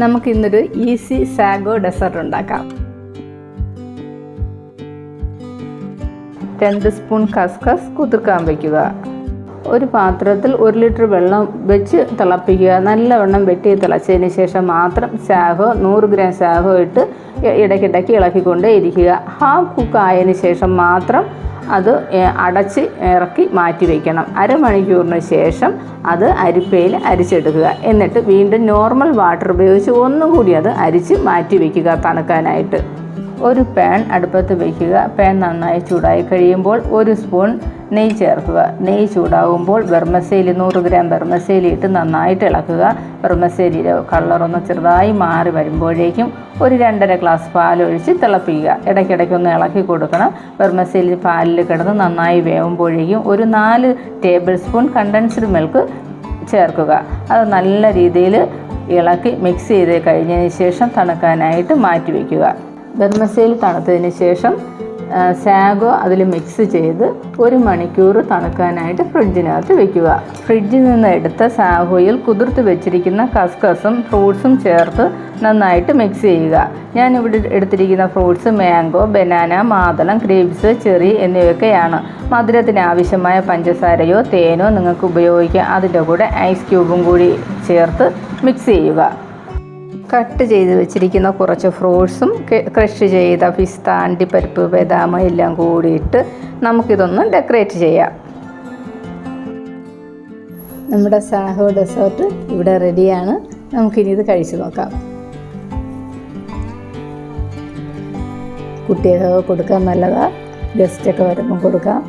നമുക്കിന്നൊരു easy sago desert ഉണ്ടാക്കാം. 2 spoon കസ്കസ് കുതിർക്കാൻ വയ്ക്കുക. ഒരു പാത്രത്തിൽ 1 ലിറ്റർ വെള്ളം വെച്ച് തിളപ്പിക്കുക. നല്ലവണ്ണം വെട്ടി തിളച്ചതിന് ശേഷം മാത്രം 100 ഗ്രാം സാഗോ ഇട്ട് ഇടയ്ക്കിടയ്ക്ക് ഇളക്കിക്കൊണ്ടേ ഇരിക്കുക. ഹാഫ് കുക്ക് ആയതിന് ശേഷം മാത്രം അത് അടച്ച് ഇറക്കി മാറ്റി വയ്ക്കണം. അരമണിക്കൂറിന് ശേഷം അത് അരിപ്പയിൽ അരിച്ചെടുക്കുക. എന്നിട്ട് വീണ്ടും നോർമൽ വാട്ടർ ഉപയോഗിച്ച് ഒന്നുകൂടി അത് അരിച്ച് മാറ്റി വയ്ക്കുക തണുക്കാനായിട്ട്. ഒരു പാൻ അടുപ്പത്ത് വയ്ക്കുക. പാൻ നന്നായി ചൂടായി കഴിയുമ്പോൾ 1 സ്പൂൺ നെയ്യ് ചേർക്കുക. നെയ്യ് ചൂടാകുമ്പോൾ വെർമസേലി 100 ഗ്രാം വെർമസേലി ഇട്ട് നന്നായിട്ട് ഇളക്കുക. വെർമസേലിയുടെ കളറൊന്ന് ചെറുതായി മാറി വരുമ്പോഴേക്കും ഒരു 2.5 ഗ്ലാസ് പാലൊഴിച്ച് തിളപ്പിക്കുക. ഇടയ്ക്കിടയ്ക്കൊന്ന് ഇളക്കി കൊടുക്കണം. വെർമസേലി പാലിൽ കിടന്ന് നന്നായി വേവുമ്പോഴേക്കും ഒരു 4 ടേബിൾ സ്പൂൺ കണ്ടൻസ്ഡ് മിൽക്ക് ചേർക്കുക. അത് നല്ല രീതിയിൽ ഇളക്കി മിക്സ് ചെയ്ത് കഴിഞ്ഞതിന് ശേഷം തണുക്കാനായിട്ട് മാറ്റി വയ്ക്കുക. വെർമസേലി തണുത്തതിന് ശേഷം സാഗോ അതിൽ മിക്സ് ചെയ്ത് 1 മണിക്കൂർ തണുക്കാനായിട്ട് ഫ്രിഡ്ജിനകത്ത് വയ്ക്കുക. ഫ്രിഡ്ജിൽ നിന്ന് എടുത്ത സാഗോയിൽ കുതിർത്ത് വെച്ചിരിക്കുന്ന കസ്കസും ഫ്രൂട്ട്സും ചേർത്ത് നന്നായിട്ട് മിക്സ് ചെയ്യുക. ഞാനിവിടെ എടുത്തിരിക്കുന്ന ഫ്രൂട്ട്സ് മാംഗോ, ബനാന, മാതളം, ഗ്രേപ്സ്, ചെറി എന്നിവയൊക്കെയാണ്. മധുരത്തിന് ആവശ്യമായ പഞ്ചസാരയോ തേനോ നിങ്ങൾക്ക് ഉപയോഗിക്കാം. അതിൻ്റെ കൂടെ ഐസ് ക്യൂബും കൂടി ചേർത്ത് മിക്സ് ചെയ്യുക. കട്ട് ചെയ്ത് വെച്ചിരിക്കുന്ന കുറച്ച് ഫ്രൂട്ട്സും ക്രഷ് ചെയ്ത പിസ്ത, അണ്ടിപ്പരിപ്പ്, ബദാം എല്ലാം കൂടിയിട്ട് നമുക്കിതൊന്ന് ഡെക്കറേറ്റ് ചെയ്യാം. നമ്മുടെ സാഗോ ഡെസേർട്ട് ഇവിടെ റെഡിയാണ്. നമുക്കിനി ഇത് കഴിച്ചു നോക്കാം. കുട്ടികൾക്ക് കൊടുക്കാൻ നല്ലതാണ്. ഗസ്റ്റൊക്കെ വരുമ്പോൾ കൊടുക്കാം.